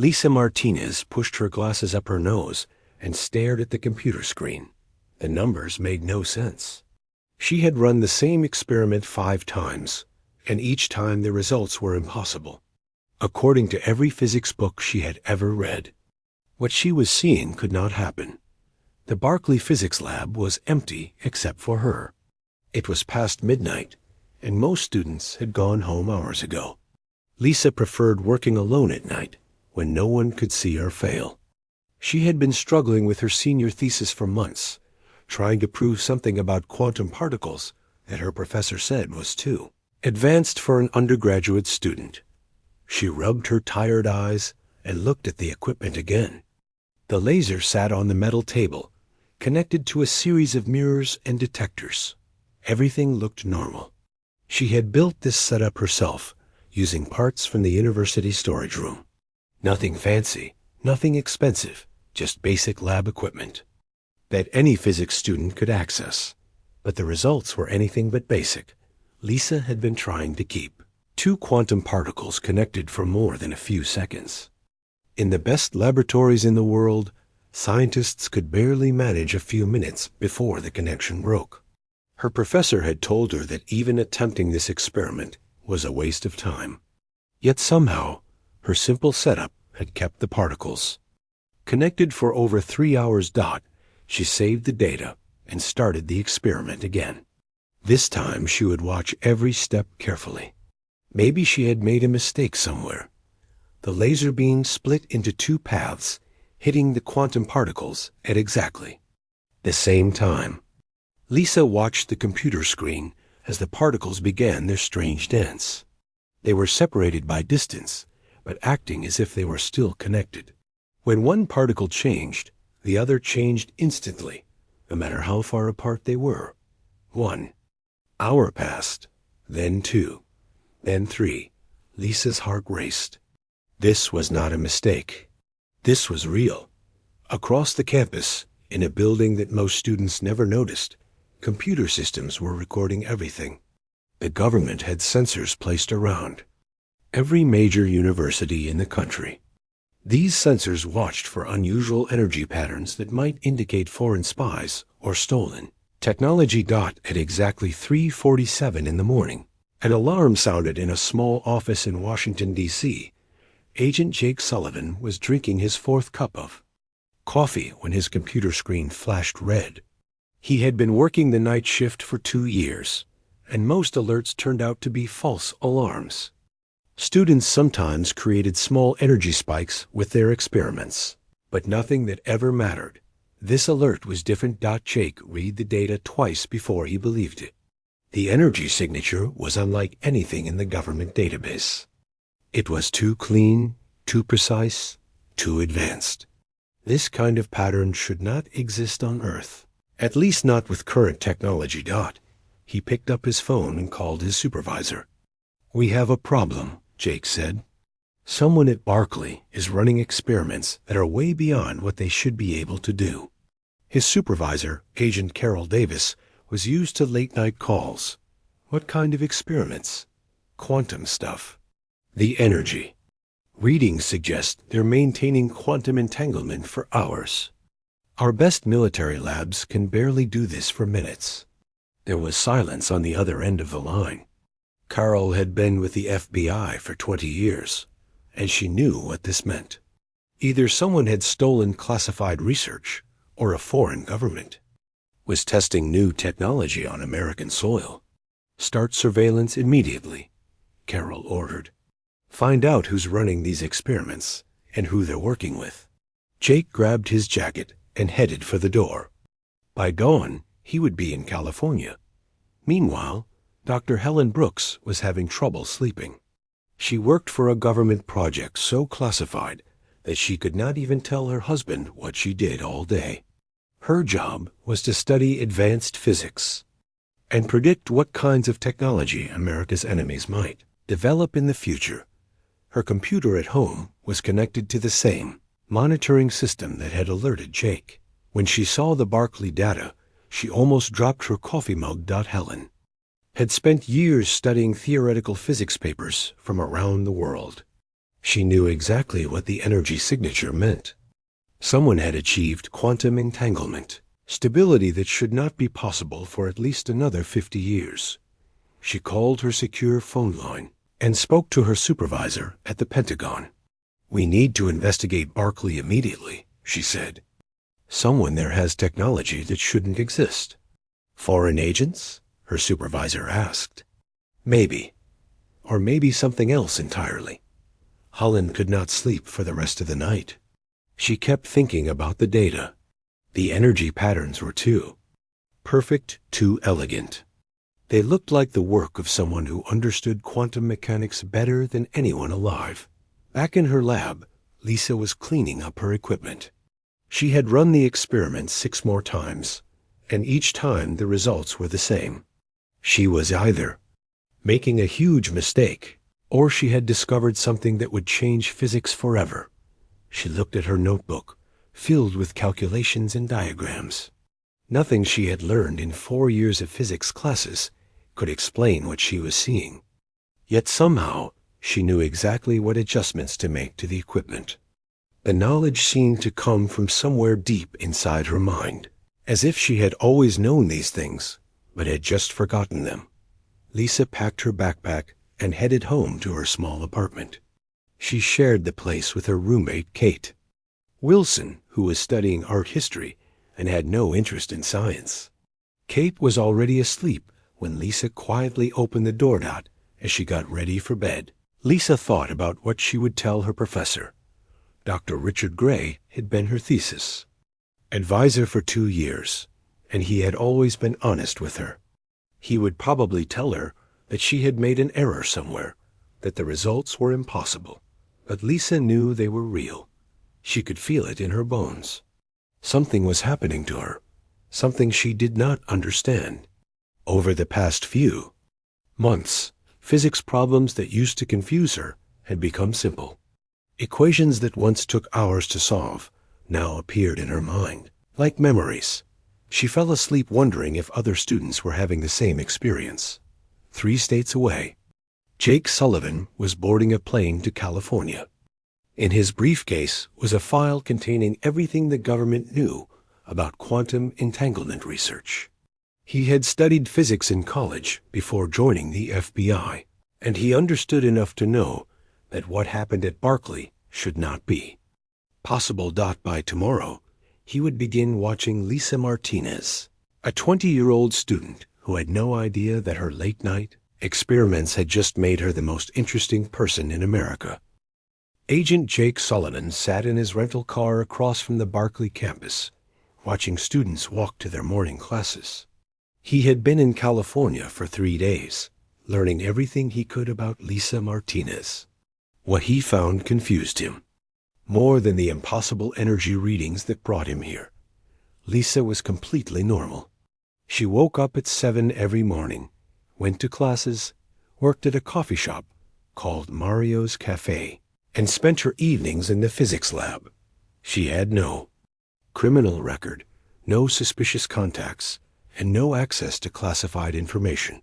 Lisa Martinez pushed her glasses up her nose and stared at the computer screen. The numbers made no sense. She had run the same experiment 5 times, and each time the results were impossible, according to every physics book she had ever read. What she was seeing could not happen. The Berkeley Physics Lab was empty except for her. It was past midnight, and most students had gone home hours ago. Lisa preferred working alone at night, when no one could see her fail. She had been struggling with her senior thesis for months, trying to prove something about quantum particles that her professor said was too advanced for an undergraduate student. She rubbed her tired eyes and looked at the equipment again. The laser sat on the metal table, connected to a series of mirrors and detectors. Everything looked normal. She had built this setup herself, using parts from the university storage room. Nothing fancy, nothing expensive, just basic lab equipment that any physics student could access. But the results were anything but basic. Lisa had been trying to keep 2 quantum particles connected for more than a few seconds. In the best laboratories in the world, scientists could barely manage a few minutes before the connection broke. Her professor had told her that even attempting this experiment was a waste of time. Yet somehow, her simple setup had kept the particles. Connected for over 3 hours, she saved the data and started the experiment again. This time she would watch every step carefully. Maybe she had made a mistake somewhere. The laser beam split into 2 paths, hitting the quantum particles at exactly the same time. Lisa watched the computer screen as the particles began their strange dance. They were separated by distance, but acting as if they were still connected. When one particle changed, the other changed instantly, no matter how far apart they were. 1 hour passed, then 2, then 3. Lisa's heart raced. This was not a mistake. This was real. Across the campus, in a building that most students never noticed, computer systems were recording everything. The government had sensors placed around every major university in the country. These sensors watched for unusual energy patterns that might indicate foreign spies or stolen technology. At exactly 3:47 in the morning, an alarm sounded in a small office in Washington, D.C. Agent Jake Sullivan was drinking his 4th cup of coffee when his computer screen flashed red. He had been working the night shift for 2 years, and most alerts turned out to be false alarms. Students sometimes created small energy spikes with their experiments, but nothing that ever mattered. This alert was different. Jake read the data twice before he believed it. The energy signature was unlike anything in the government database. It was too clean, too precise, too advanced. This kind of pattern should not exist on Earth, at least not with current technology. He picked up his phone and called his supervisor. "We have a problem," Jake said. "Someone at Berkeley is running experiments that are way beyond what they should be able to do." His supervisor, Agent Carol Davis, was used to late-night calls. What kind of experiments? Quantum stuff. The energy. Readings suggest they're maintaining quantum entanglement for hours. Our best military labs can barely do this for minutes. There was silence on the other end of the line. Carol had been with the FBI for 20 years, and she knew what this meant. Either someone had stolen classified research, or a foreign government was testing new technology on American soil. "Start surveillance immediately," Carol ordered. "Find out who's running these experiments and who they're working with." Jake grabbed his jacket and headed for the door. By dawn, he would be in California. Meanwhile, Dr. Helen Brooks was having trouble sleeping. She worked for a government project so classified that she could not even tell her husband what she did all day. Her job was to study advanced physics and predict what kinds of technology America's enemies might develop in the future. Her computer at home was connected to the same monitoring system that had alerted Jake. When she saw the Berkeley data, she almost dropped her coffee mug. Helen had spent years studying theoretical physics papers from around the world. She knew exactly what the energy signature meant. Someone had achieved quantum entanglement, stability that should not be possible for at least another 50 years. She called her secure phone line and spoke to her supervisor at the Pentagon. "We need to investigate Barclay immediately," she said. "Someone there has technology that shouldn't exist." "Foreign agents?" her supervisor asked. "Maybe. Or maybe something else entirely." Holland could not sleep for the rest of the night. She kept thinking about the data. The energy patterns were too perfect, too elegant. They looked like the work of someone who understood quantum mechanics better than anyone alive. Back in her lab, Lisa was cleaning up her equipment. She had run the experiment 6 more times, and each time the results were the same. She was either making a huge mistake, or she had discovered something that would change physics forever. She looked at her notebook, filled with calculations and diagrams. Nothing she had learned in 4 years of physics classes could explain what she was seeing. Yet somehow, she knew exactly what adjustments to make to the equipment. The knowledge seemed to come from somewhere deep inside her mind, as if she had always known these things, but had just forgotten them. Lisa packed her backpack and headed home to her small apartment. She shared the place with her roommate, Kate. Wilson, who was studying art history and had no interest in science. Kate was already asleep when Lisa quietly opened the door as she got ready for bed. Lisa thought about what she would tell her professor. Dr. Richard Gray had been her thesis advisor for 2 years, and he had always been honest with her. He would probably tell her that she had made an error somewhere, that the results were impossible. But Lisa knew they were real. She could feel it in her bones. Something was happening to her, something she did not understand. Over the past few months, physics problems that used to confuse her had become simple. Equations that once took hours to solve now appeared in her mind, like memories. She fell asleep wondering if other students were having the same experience. 3 states away, Jake Sullivan was boarding a plane to California. In his briefcase was a file containing everything the government knew about quantum entanglement research. He had studied physics in college before joining the FBI, and he understood enough to know that what happened at Barclay should not be possible. By tomorrow, he would begin watching Lisa Martinez, a 20-year-old student who had no idea that her late-night experiments had just made her the most interesting person in America. Agent Jake Sullivan sat in his rental car across from the Barclay campus, watching students walk to their morning classes. He had been in California for 3 days, learning everything he could about Lisa Martinez. What he found confused him, more than the impossible energy readings that brought him here. Lisa was completely normal. She woke up at 7 every morning, went to classes, worked at a coffee shop called Mario's Cafe, and spent her evenings in the physics lab. She had no criminal record, no suspicious contacts, and no access to classified information.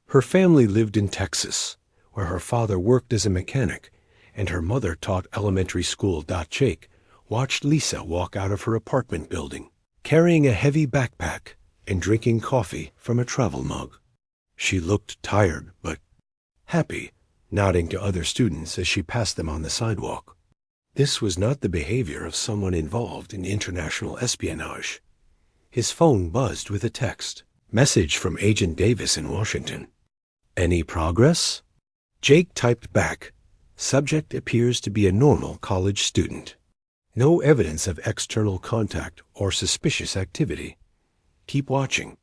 Her family lived in Texas, where her father worked as a mechanic, and her mother taught elementary school. Jake watched Lisa walk out of her apartment building, carrying a heavy backpack and drinking coffee from a travel mug. She looked tired but happy, nodding to other students as she passed them on the sidewalk. This was not the behavior of someone involved in international espionage. His phone buzzed with a text message from Agent Davis in Washington. "Any progress?" Jake typed back, "Subject appears to be a normal college student. No evidence of external contact or suspicious activity. Keep watching.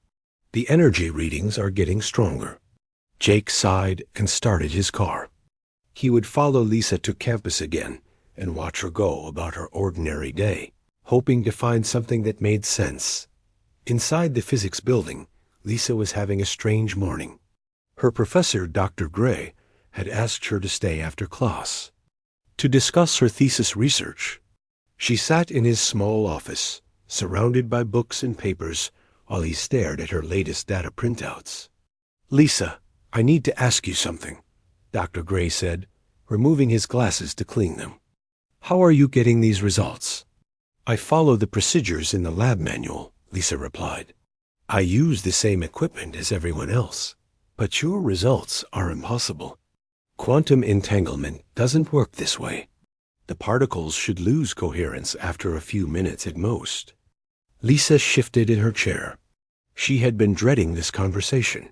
The energy readings are getting stronger." Jake sighed and started his car. He would follow Lisa to campus again and watch her go about her ordinary day, hoping to find something that made sense. Inside the physics building, Lisa was having a strange morning. Her professor, Dr. Gray, had asked her to stay after class to discuss her thesis research. She sat in his small office, surrounded by books and papers, while he stared at her latest data printouts. "Lisa, I need to ask you something," Dr. Gray said, removing his glasses to clean them. "How are you getting these results?" "I follow the procedures in the lab manual," Lisa replied. "I use the same equipment as everyone else, but your results are impossible. Quantum entanglement doesn't work this way. The particles should lose coherence after a few minutes at most." Lisa shifted in her chair. She had been dreading this conversation.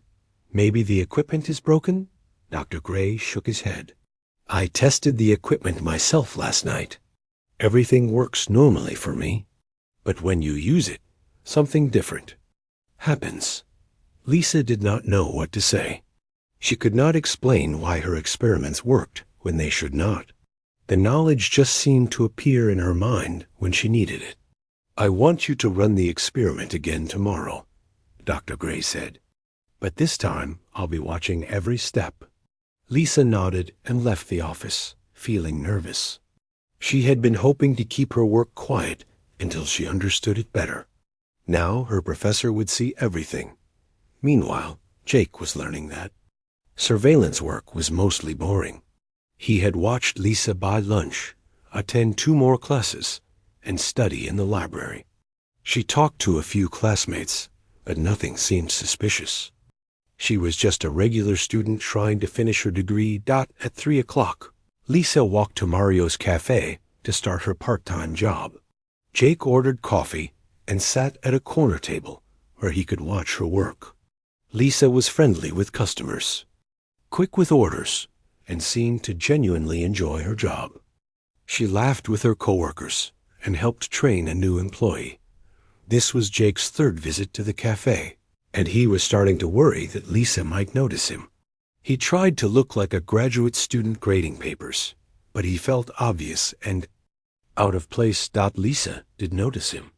"Maybe the equipment is broken?" Dr. Gray shook his head. "I tested the equipment myself last night. Everything works normally for me. But when you use it, something different happens." Lisa did not know what to say. She could not explain why her experiments worked when they should not. The knowledge just seemed to appear in her mind when she needed it. "I want you to run the experiment again tomorrow," Dr. Gray said. "But this time I'll be watching every step." Lisa nodded and left the office, feeling nervous. She had been hoping to keep her work quiet until she understood it better. Now her professor would see everything. Meanwhile, Jake was learning that. Surveillance work was mostly boring. He had watched Lisa buy lunch, attend 2 more classes, and study in the library. She talked to a few classmates, but nothing seemed suspicious. She was just a regular student trying to finish her degree. At 3 o'clock, Lisa walked to Mario's cafe to start her part-time job. Jake ordered coffee and sat at a corner table where he could watch her work. Lisa was friendly with customers, quick with orders, and seemed to genuinely enjoy her job. She laughed with her coworkers and helped train a new employee. This was Jake's 3rd visit to the cafe, and he was starting to worry that Lisa might notice him. He tried to look like a graduate student grading papers, but he felt obvious and out of place. Lisa did notice him.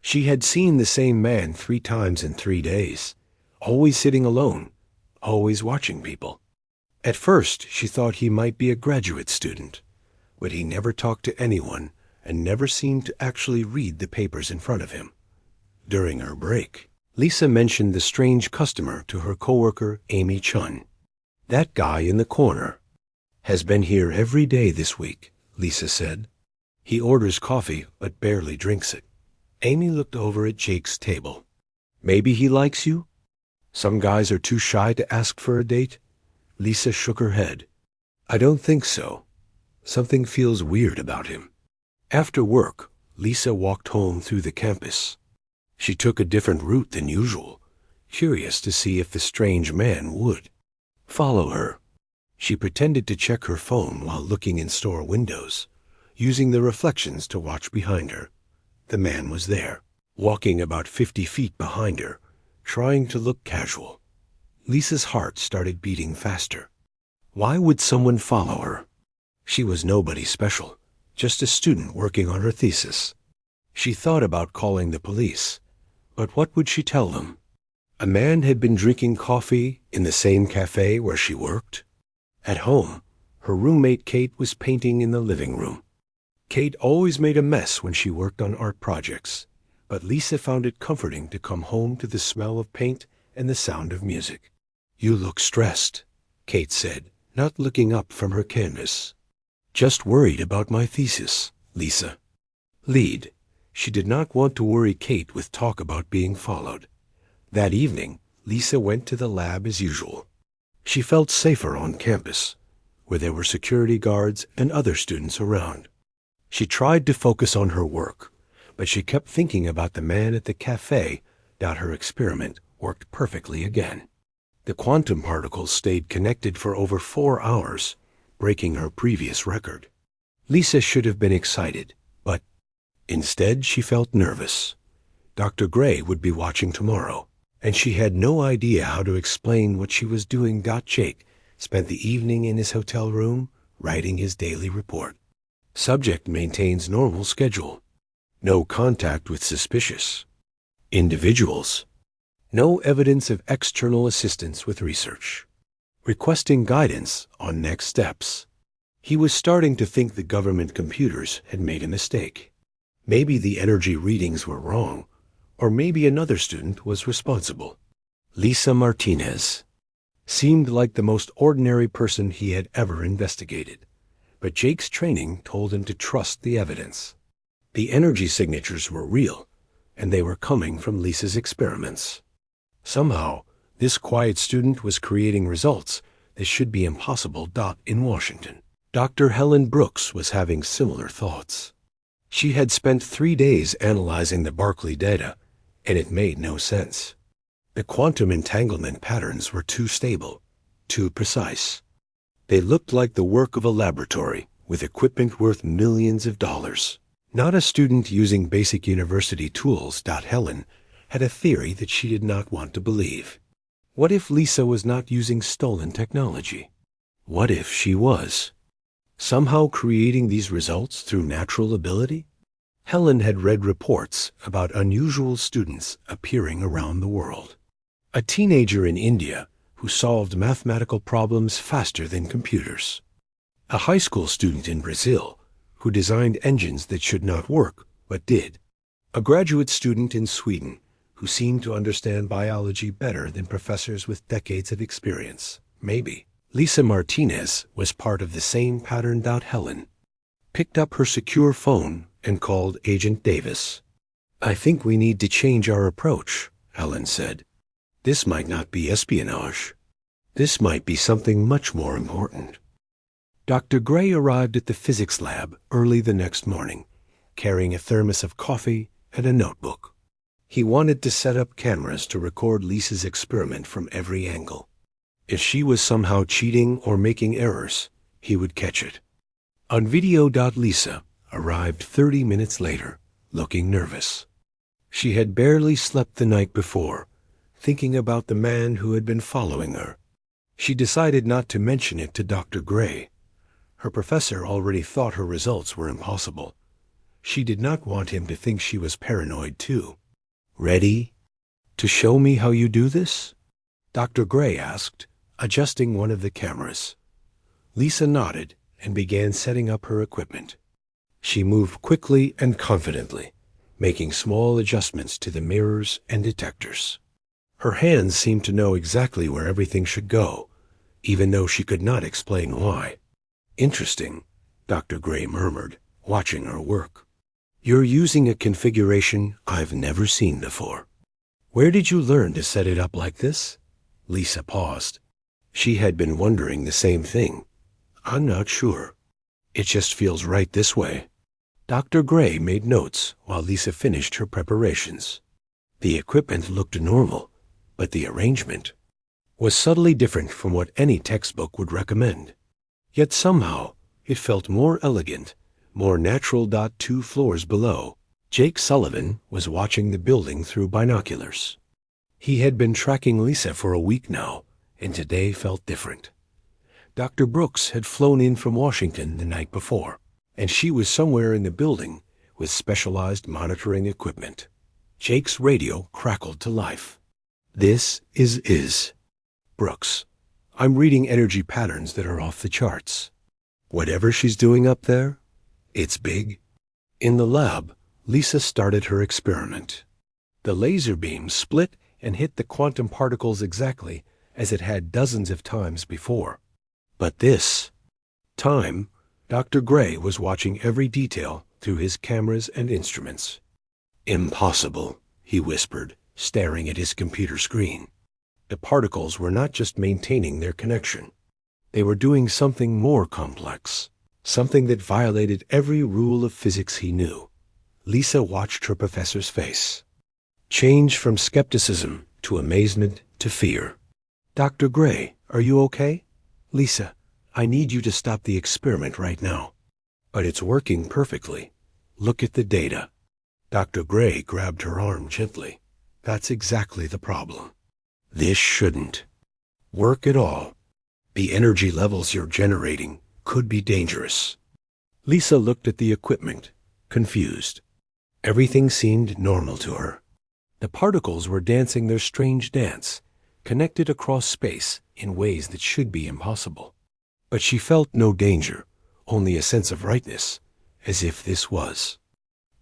She had seen the same man 3 times in 3 days, always sitting alone, always watching people. At first, she thought he might be a graduate student, but he never talked to anyone and never seemed to actually read the papers in front of him. During her break, Lisa mentioned the strange customer to her coworker, Amy Chun. "That guy in the corner has been here every day this week," Lisa said. "He orders coffee but barely drinks it." Amy looked over at Jake's table. "Maybe he likes you? Some guys are too shy to ask for a date." Lisa shook her head. "I don't think so. Something feels weird about him." After work, Lisa walked home through the campus. She took a different route than usual, curious to see if the strange man would follow her. She pretended to check her phone while looking in store windows, using the reflections to watch behind her. The man was there, walking about 50 feet behind her, trying to look casual. Lisa's heart started beating faster. Why would someone follow her? She was nobody special, just a student working on her thesis. She thought about calling the police, but what would she tell them? A man had been drinking coffee in the same cafe where she worked. At home, her roommate Kate was painting in the living room. Kate always made a mess when she worked on art projects, but Lisa found it comforting to come home to the smell of paint and the sound of music. "You look stressed," Kate said, not looking up from her canvas. "Just worried about my thesis, Lisa." Lead. She did not want to worry Kate with talk about being followed. That evening, Lisa went to the lab as usual. She felt safer on campus, where there were security guards and other students around. She tried to focus on her work, but she kept thinking about the man at the cafe. Her experiment worked perfectly again. The quantum particles stayed connected for over 4 hours, breaking her previous record. Lisa should have been excited, but instead she felt nervous. Dr. Gray would be watching tomorrow, and she had no idea how to explain what she was doing. Jake spent the evening in his hotel room writing his daily report. Subject maintains normal schedule. No contact with suspicious individuals. No evidence of external assistance with research. Requesting guidance on next steps. He was starting to think the government computers had made a mistake. Maybe the energy readings were wrong, or maybe another student was responsible. Lisa Martinez seemed like the most ordinary person he had ever investigated. but Jake's training told him to trust the evidence. The energy signatures were real, and they were coming from Lisa's experiments. Somehow, this quiet student was creating results that should be impossible. In Washington, Dr. Helen Brooks was having similar thoughts. She had spent 3 days analyzing the Berkeley data, and it made no sense. The quantum entanglement patterns were too stable, too precise. They looked like the work of a laboratory with equipment worth millions of dollars. Not a student using basic university tools. Helen had a theory that she did not want to believe. What if Lisa was not using stolen technology? What if she was somehow creating these results through natural ability? Helen had read reports about unusual students appearing around the world. A teenager in India who solved mathematical problems faster than computers. A high school student in Brazil who designed engines that should not work, but did. A graduate student in Sweden who seemed to understand biology better than professors with decades of experience. Maybe Lisa Martinez was part of the same pattern. Helen picked up her secure phone and called Agent Davis. "I think we need to change our approach," Helen said. "This might not be espionage. This might be something much more important." Dr. Gray arrived at the physics lab early the next morning, carrying a thermos of coffee and a notebook. He wanted to set up cameras to record Lisa's experiment from every angle. If she was somehow cheating or making errors, he would catch it. On video. Lisa arrived 30 minutes later, looking nervous. She had barely slept the night before, thinking about the man who had been following her. She decided not to mention it to Dr. Gray. Her professor already thought her results were impossible. She did not want him to think she was paranoid too. "Ready to show me how you do this?" Dr. Gray asked, adjusting one of the cameras. Lisa nodded and began setting up her equipment. She moved quickly and confidently, making small adjustments to the mirrors and detectors. Her hands seemed to know exactly where everything should go, even though she could not explain why. "Interesting," Dr. Gray murmured, watching her work. "You're using a configuration I've never seen before. Where did you learn to set it up like this?" Lisa paused. She had been wondering the same thing. "I'm not sure. It just feels right this way." Dr. Gray made notes while Lisa finished her preparations. The equipment looked normal, but the arrangement was subtly different from what any textbook would recommend. Yet somehow it felt more elegant, more natural. 2 floors below, Jake Sullivan was watching the building through binoculars. He had been tracking Lisa for a week now, and today felt different. Dr. Brooks had flown in from Washington the night before, and she was somewhere in the building with specialized monitoring equipment. Jake's radio crackled to life. "This is Brooks. I'm reading energy patterns that are off the charts. Whatever she's doing up there, it's big." In the lab, Lisa started her experiment. The laser beam split and hit the quantum particles exactly as it had dozens of times before. But this time, Dr. Gray was watching every detail through his cameras and instruments. "Impossible," he whispered, staring at his computer screen. The particles were not just maintaining their connection. They were doing something more complex, something that violated every rule of physics he knew. Lisa watched her professor's face change from skepticism to amazement to fear. "Dr. Gray, are you okay?" "Lisa, I need you to stop the experiment right now." "But it's working perfectly. Look at the data." Dr. Gray grabbed her arm gently. "That's exactly the problem. This shouldn't work at all. The energy levels you're generating could be dangerous." Lisa looked at the equipment, confused. Everything seemed normal to her. The particles were dancing their strange dance, connected across space in ways that should be impossible. But she felt no danger, only a sense of rightness, as if this was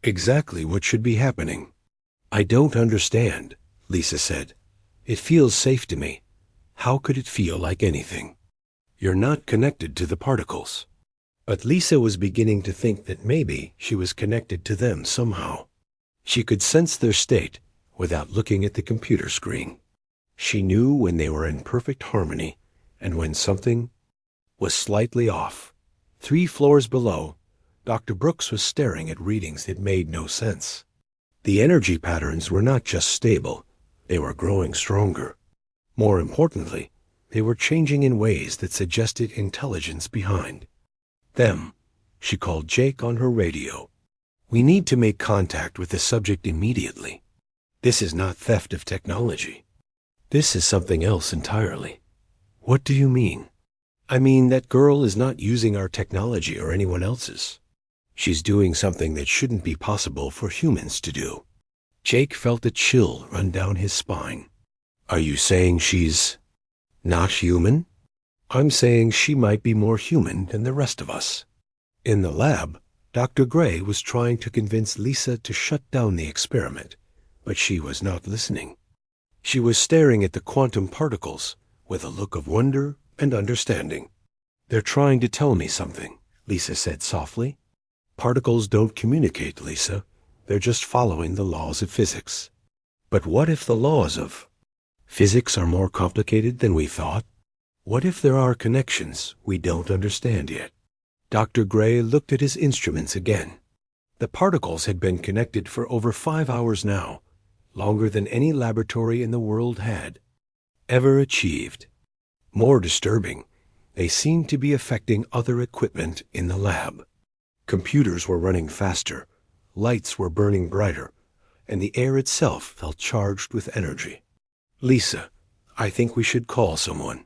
exactly what should be happening. "I don't understand," Lisa said. "It feels safe to me. How could it feel like anything?" "You're not connected to the particles." But Lisa was beginning to think that maybe she was connected to them somehow. She could sense their state without looking at the computer screen. She knew when they were in perfect harmony and when something was slightly off. 3 floors below, Dr. Brooks was staring at readings that made no sense. The energy patterns were not just stable, they were growing stronger. More importantly, they were changing in ways that suggested intelligence behind them. She called Jake on her radio. "We need to make contact with the subject immediately. This is not theft of technology. This is something else entirely." "What do you mean?" "I mean that girl is not using our technology or anyone else's. She's doing something that shouldn't be possible for humans to do." Jake felt a chill run down his spine. "Are you saying she's not human?" "I'm saying she might be more human than the rest of us." In the lab, Dr. Gray was trying to convince Lisa to shut down the experiment, but she was not listening. She was staring at the quantum particles with a look of wonder and understanding. "They're trying to tell me something," Lisa said softly. "Particles don't communicate, Lisa. They're just following the laws of physics." "But what if the laws of physics are more complicated than we thought? What if there are connections we don't understand yet?" Dr. Gray looked at his instruments again. The particles had been connected for over 5 hours now, longer than any laboratory in the world had ever achieved. More disturbing, they seemed to be affecting other equipment in the lab. Computers were running faster, lights were burning brighter, and the air itself felt charged with energy. "Lisa, I think we should call someone.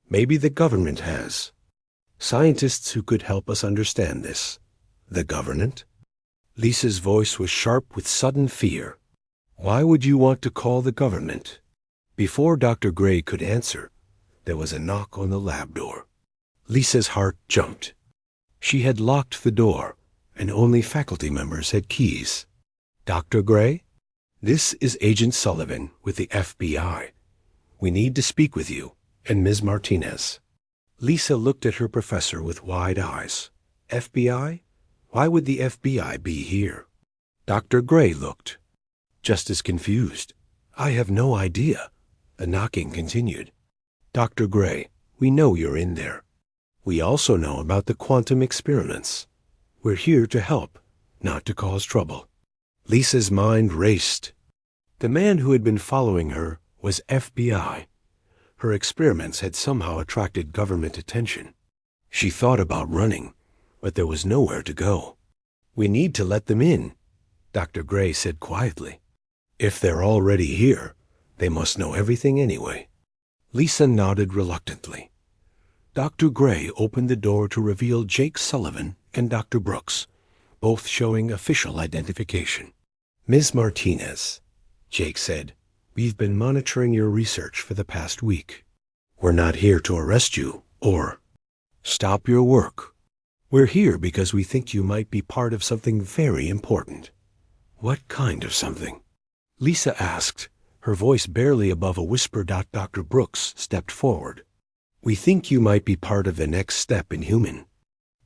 Maybe the government has scientists who could help us understand this." "The government?" Lisa's voice was sharp with sudden fear. "Why would you want to call the government?" Before Dr. Gray could answer, there was a knock on the lab door. Lisa's heart jumped. She had locked the door, and only faculty members had keys. "Dr. Gray? This is Agent Sullivan with the FBI. We need to speak with you and Ms. Martinez." Lisa looked at her professor with wide eyes. "FBI? Why would the FBI be here?" Dr. Gray looked just as confused. "I have no idea." The knocking continued. "Dr. Gray, we know you're in there. We also know about the quantum experiments. We're here to help, not to cause trouble." Lisa's mind raced. The man who had been following her was FBI. Her experiments had somehow attracted government attention. She thought about running, but there was nowhere to go. "We need to let them in," Dr. Gray said quietly. "If they're already here, they must know everything anyway." Lisa nodded reluctantly. Dr. Gray opened the door to reveal Jake Sullivan and Dr. Brooks, both showing official identification. "Ms. Martinez," Jake said, "we've been monitoring your research for the past week. We're not here to arrest you or stop your work. We're here because we think you might be part of something very important." "What kind of something?" Lisa asked, her voice barely above a whisper. Dr. Brooks stepped forward. "We think you might be part of the next step in human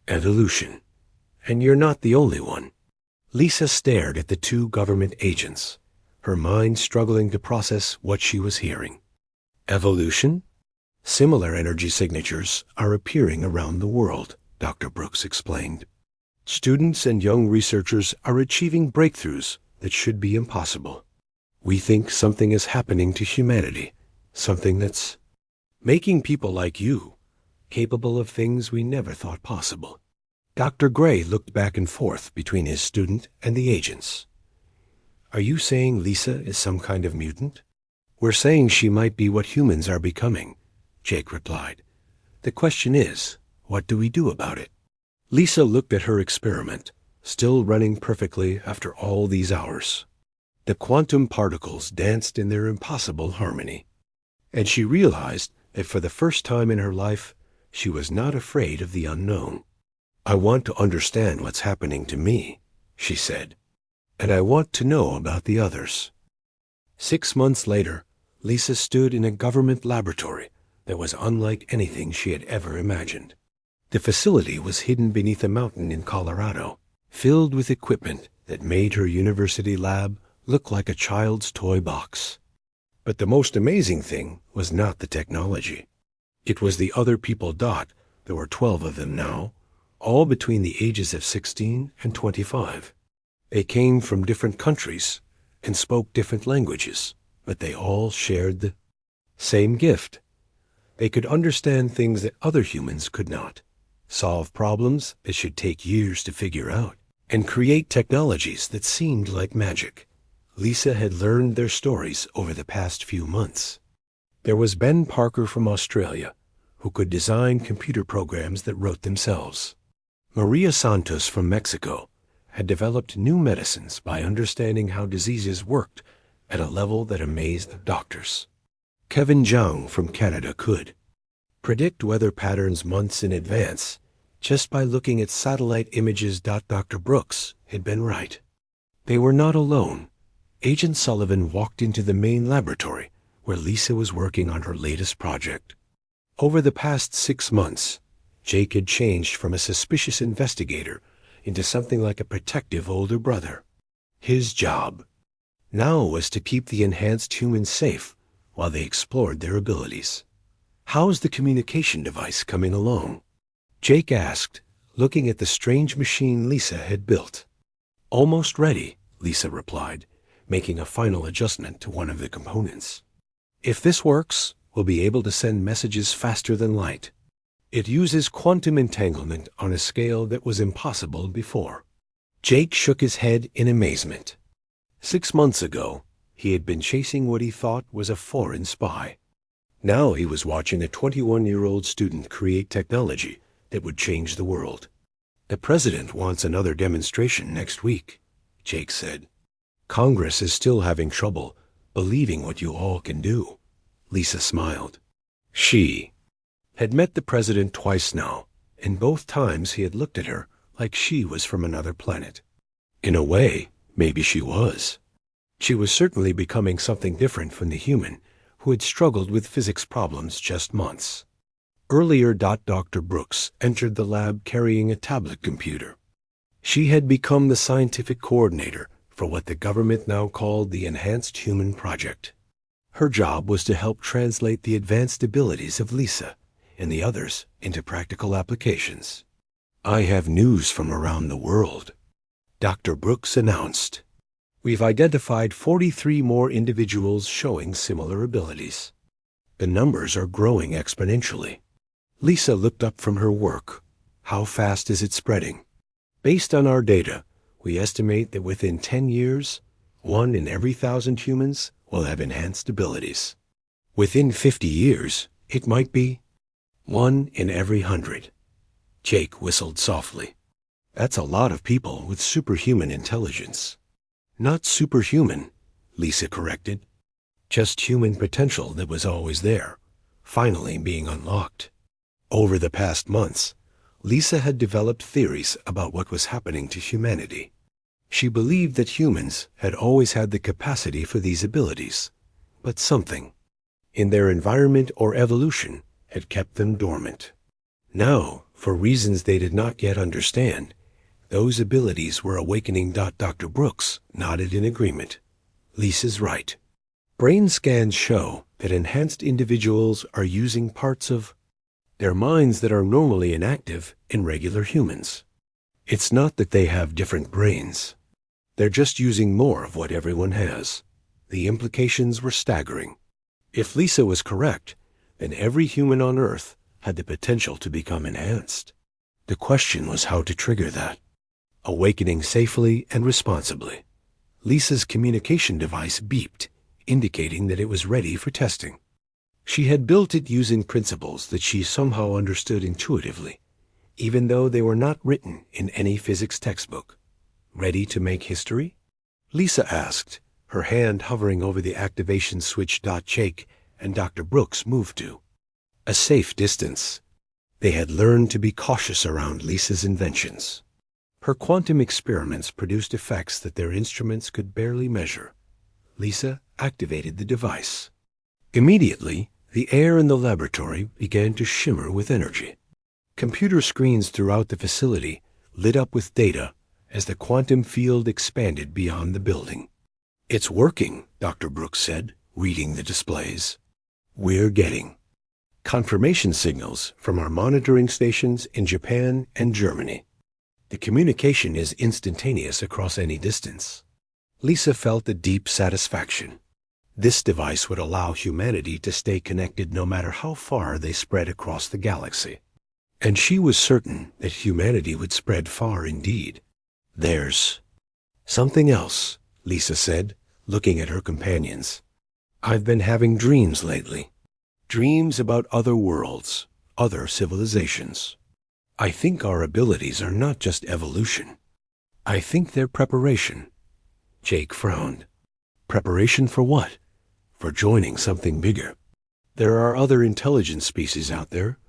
evolution. And you're not the only one." Lisa stared at the 2 government agents, her mind struggling to process what she was hearing. "Evolution? Similar energy signatures are appearing around the world," Dr. Brooks explained. "Students and young researchers are achieving breakthroughs that should be impossible. We think something is happening to humanity, something that's making people like you capable of things we never thought possible." Dr. Gray looked back and forth between his student and the agents. "Are you saying Lisa is some kind of mutant?" "We're saying she might be what humans are becoming," Jake replied. "The question is, what do we do about it?" Lisa looked at her experiment, still running perfectly after all these hours. The quantum particles danced in their impossible harmony, and she realized that for the first time in her life, she was not afraid of the unknown. "I want to understand what's happening to me," she said, "and I want to know about the others." 6 months later, Lisa stood in a government laboratory that was unlike anything she had ever imagined. The facility was hidden beneath a mountain in Colorado, filled with equipment that made her university lab look like a child's toy box. But the most amazing thing was not the technology. It was the other people. There were 12 of them now, all between the ages of 16 and 25. They came from different countries and spoke different languages, but they all shared the same gift. They could understand things that other humans could not, solve problems that should take years to figure out, and create technologies that seemed like magic. Lisa had learned their stories over the past few months. There was Ben Parker from Australia, who could design computer programs that wrote themselves. Maria Santos from Mexico had developed new medicines by understanding how diseases worked at a level that amazed doctors. Kevin Zhang from Canada could predict weather patterns months in advance just by looking at satellite images. Dr. Brooks had been right. They were not alone. Agent Sullivan walked into the main laboratory where Lisa was working on her latest project. Over the past 6 months, Jake had changed from a suspicious investigator into something like a protective older brother. His job now was to keep the enhanced humans safe while they explored their abilities. "How's the communication device coming along?" Jake asked, looking at the strange machine Lisa had built. "Almost ready," Lisa replied, making a final adjustment to one of the components. "If this works, we'll be able to send messages faster than light. It uses quantum entanglement on a scale that was impossible before." Jake shook his head in amazement. 6 months ago, he had been chasing what he thought was a foreign spy. Now he was watching a 21-year-old student create technology that would change the world. "The president wants another demonstration next week," Jake said. "Congress is still having trouble believing what you all can do." Lisa smiled. She had met the president twice now, and both times he had looked at her like she was from another planet. In a way, maybe she was. She was certainly becoming something different from the human who had struggled with physics problems just months. Earlier, Dr. Brooks entered the lab carrying a tablet computer. She had become the scientific coordinator for what the government now called the Enhanced Human Project. Her job was to help translate the advanced abilities of Lisa and the others into practical applications. "I have news from around the world," Dr. Brooks announced. "We've identified 43 more individuals showing similar abilities. The numbers are growing exponentially." Lisa looked up from her work. "How fast is it spreading?" "Based on our data, we estimate that within 10 years, 1 in every 1,000 humans will have enhanced abilities. Within 50 years, it might be 1 in every 100. Jake whistled softly. "That's a lot of people with superhuman intelligence." "Not superhuman," Lisa corrected. "Just human potential that was always there, finally being unlocked." Over the past months, Lisa had developed theories about what was happening to humanity. She believed that humans had always had the capacity for these abilities, but something in their environment or evolution had kept them dormant. Now, for reasons they did not yet understand, those abilities were awakening. Dr. Brooks nodded in agreement. "Lisa's right. Brain scans show that enhanced individuals are using parts of their minds that are normally inactive in regular humans. It's not that they have different brains. They're just using more of what everyone has." The implications were staggering. If Lisa was correct, then every human on Earth had the potential to become enhanced. The question was how to trigger that. Awakening safely and responsibly. Lisa's communication device beeped, indicating that it was ready for testing. She had built it using principles that she somehow understood intuitively, even though they were not written in any physics textbook. "Ready to make history?" Lisa asked, her hand hovering over the activation switch. Jake and Dr. Brooks moved to a safe distance. They had learned to be cautious around Lisa's inventions. Her quantum experiments produced effects that their instruments could barely measure. Lisa activated the device. Immediately, the air in the laboratory began to shimmer with energy. Computer screens throughout the facility lit up with data as the quantum field expanded beyond the building. "It's working," Dr. Brooks said, reading the displays. "We're getting confirmation signals from our monitoring stations in Japan and Germany. The communication is instantaneous across any distance." Lisa felt a deep satisfaction. This device would allow humanity to stay connected no matter how far they spread across the galaxy. And she was certain that humanity would spread far indeed. "There's something else," Lisa said, looking at her companions. "I've been having dreams lately. Dreams about other worlds, other civilizations. I think our abilities are not just evolution. I think they're preparation." Jake frowned. "Preparation for what?" "For joining something bigger. There are other intelligent species out there,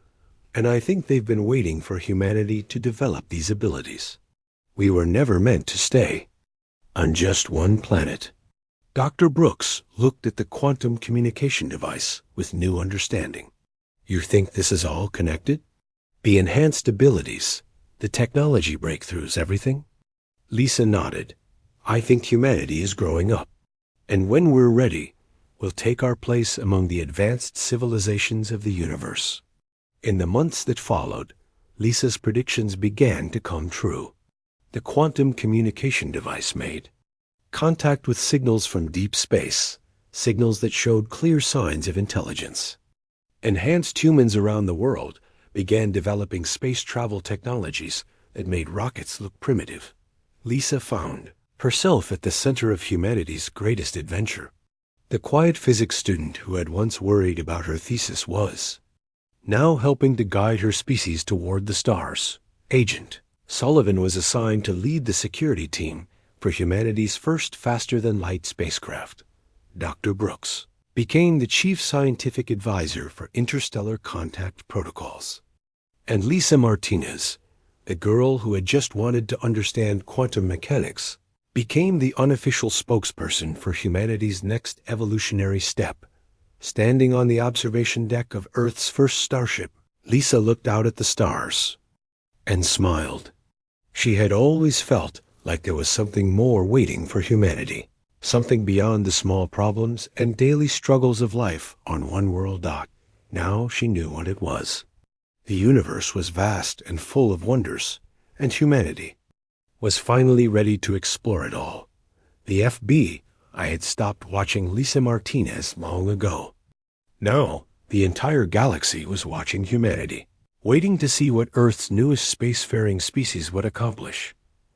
and I think they've been waiting for humanity to develop these abilities. We were never meant to stay on just one planet." Dr. Brooks looked at the quantum communication device with new understanding. "You think this is all connected? The enhanced abilities, the technology breakthroughs, everything?" Lisa nodded. "I think humanity is growing up, and when we're ready, we'll take our place among the advanced civilizations of the universe." In the months that followed, Lisa's predictions began to come true. The quantum communication device made contact with signals from deep space, signals that showed clear signs of intelligence. Enhanced humans around the world began developing space travel technologies that made rockets look primitive. Lisa found herself at the center of humanity's greatest adventure. The quiet physics student who had once worried about her thesis was now helping to guide her species toward the stars. Agent Sullivan was assigned to lead the security team for humanity's first faster-than-light spacecraft. Dr. Brooks became the chief scientific advisor for interstellar contact protocols. And Lisa Martinez, the girl who had just wanted to understand quantum mechanics, became the unofficial spokesperson for humanity's next evolutionary step. Standing on the observation deck of Earth's first starship, Lisa looked out at the stars and smiled. She had always felt like there was something more waiting for humanity, something beyond the small problems and daily struggles of life on one world dot. Now she knew what it was. The universe was vast and full of wonders, and humanity was finally ready to explore it all. The FB, I had stopped watching Lisa Martinez long ago. Now, the entire galaxy was watching humanity, waiting to see what Earth's newest spacefaring species would accomplish.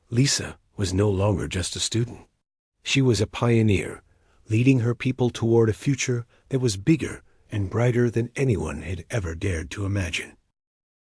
Lisa was no longer just a student. She was a pioneer, leading her people toward a future that was bigger and brighter than anyone had ever dared to imagine.